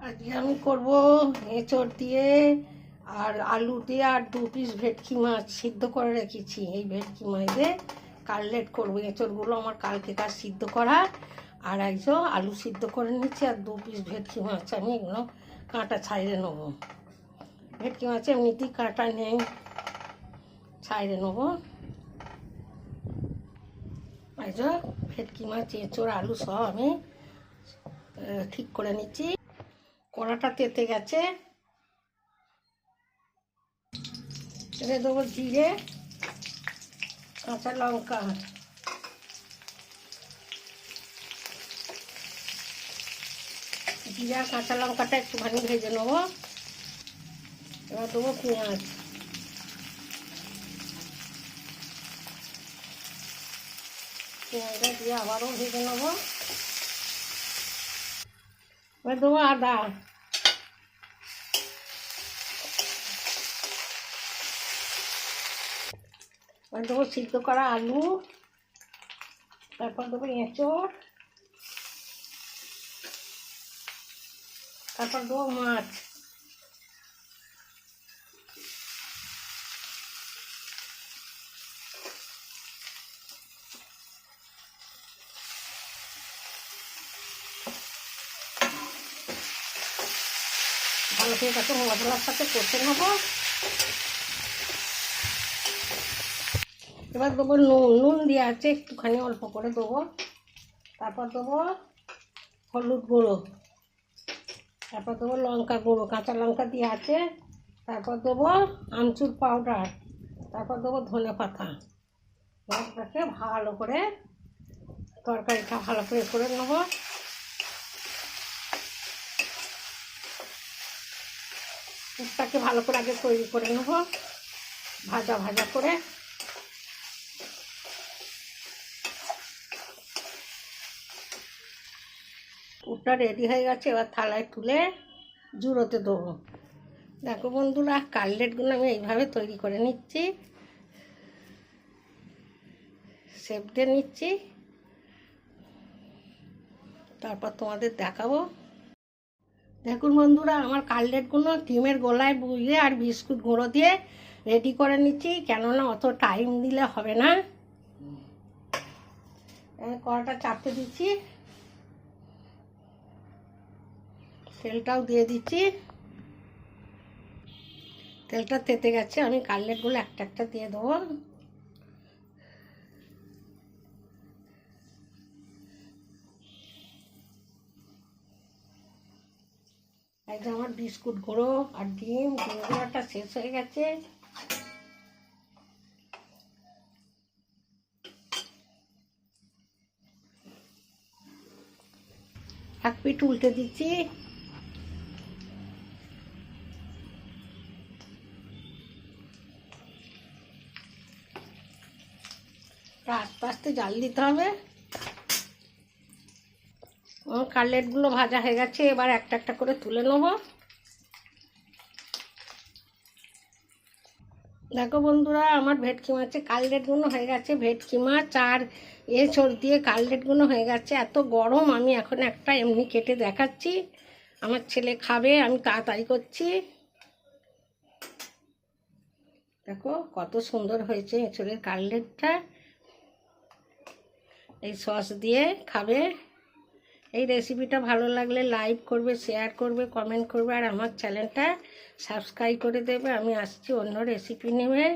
আজকে আমি করব এঁচড় দিয়ে আর আলু দিয়ে আর 2 পিস ভেটকি মাছ সিদ্ধ করে রেখেছি। এই ভেটকি মাছ দিয়ে কাটলেট করবো। এঁচড়গুলো আমার কালকেকার সিদ্ধ করা, আর একজন আলু সিদ্ধ করে নিচ্ছি, আর 2 পিস ভেটকি মাছ আমি এগুলো কাঁটা ছাইড়ে নেবো। ভেটকি মাছ এমনিতেই কাঁটা নেই, ছাইড়ে নেবো। একজন ভেটকি মাছ এঁচড় আলু সব আমি ঠিক করে নিচ্ছি। কড়াটা তেতে গেছে, এতে দেবো জিরে, কাঁচা লঙ্কা, জিরা কাঁচা লঙ্কাটা একটুখানি ভেজে নেবো। এবার দেবো পেঁয়াজ, পেঁয়াজটা দিয়ে আবারও ভেজে নেবো। এবার দেবো আদা, এবার দেবো সিদ্ধ করা আলু, তারপর দেবো এঁচড়, তারপর দেবো মাছ। ভালো করে তাকে মশলার সাথে কষে নেবো। এবার দেবো নুন, নুন দিয়ে আছে একটুখানি অল্প করে দেবো। তারপর দেবো হলুদ গুঁড়ো, তারপর দেবো লঙ্কা গুঁড়ো, কাঁচা লঙ্কা দিয়ে আছে। তারপর দেবো আমচুর পাউডার, তারপর দেবো ধনে পাতা। এটাকে ভালো করে তরকারিটা ভালো করে নেবো। পুরটাকে ভালো করে আগে তৈরি করে নেবো, ভাজা ভাজা করে। পুরটা রেডি হয়ে গেছে, এবার থালায় তুলে জুড়োতে দেবো। দেখো বন্ধুরা, কাটলেটগুলো আমি এইভাবে তৈরি করে নিচ্ছি, শেপ দিয়ে নিচ্ছি, তারপর তোমাদের দেখাবো। দেখুন বন্ধুরা, আমার কাটলেটগুলো ডিমের গোলায় বুঝিয়ে আর বিস্কুট গুঁড়ো দিয়ে রেডি করে নিচ্ছি, কেননা অত টাইম দিলে হবে না। কড়াটা চাপতে দিচ্ছি, তেলটাও দিয়ে দিচ্ছি। তেলটা তেতে গেছে, আমি কাটলেটগুলো একটা একটা দিয়ে দেবো। একদম আমার বিস্কুট গুঁড়ো আর ডিম গুঁড়োটা শেষ হয়ে গেছে। এক পিঠ উল্টে দিচ্ছি। আস্তে আস্তে জাল দিতে হবে। কাটলেটগুলো ভাজা হয়ে গেছে, এবার একটা একটা করে তুলে নেব। দেখো বন্ধুরা, আমার ভেটকি মাছের কাটলেটগুলো হয়ে গেছে। ভেটকি মাছ আর এঁচড় দিয়ে কাটলেটগুলো হয়ে গেছে। এত গরম, আমি এখন একটা এমনি কেটে দেখাচ্ছি। আমার ছেলে খাবে, আমি তাড়াতাড়ি করছি। দেখো কত সুন্দর হয়েছে এঁচড়ের কাটলেটটা। এই সস দিয়ে খাবে। এই রেসিপিটা ভালো লাগলে লাইক করবে, শেয়ার করবে, কমেন্ট করবে, আর আমার চ্যানেলটা সাবস্ক্রাইব করে দেবে। আমি আসছি অন্য রেসিপি নিয়ে।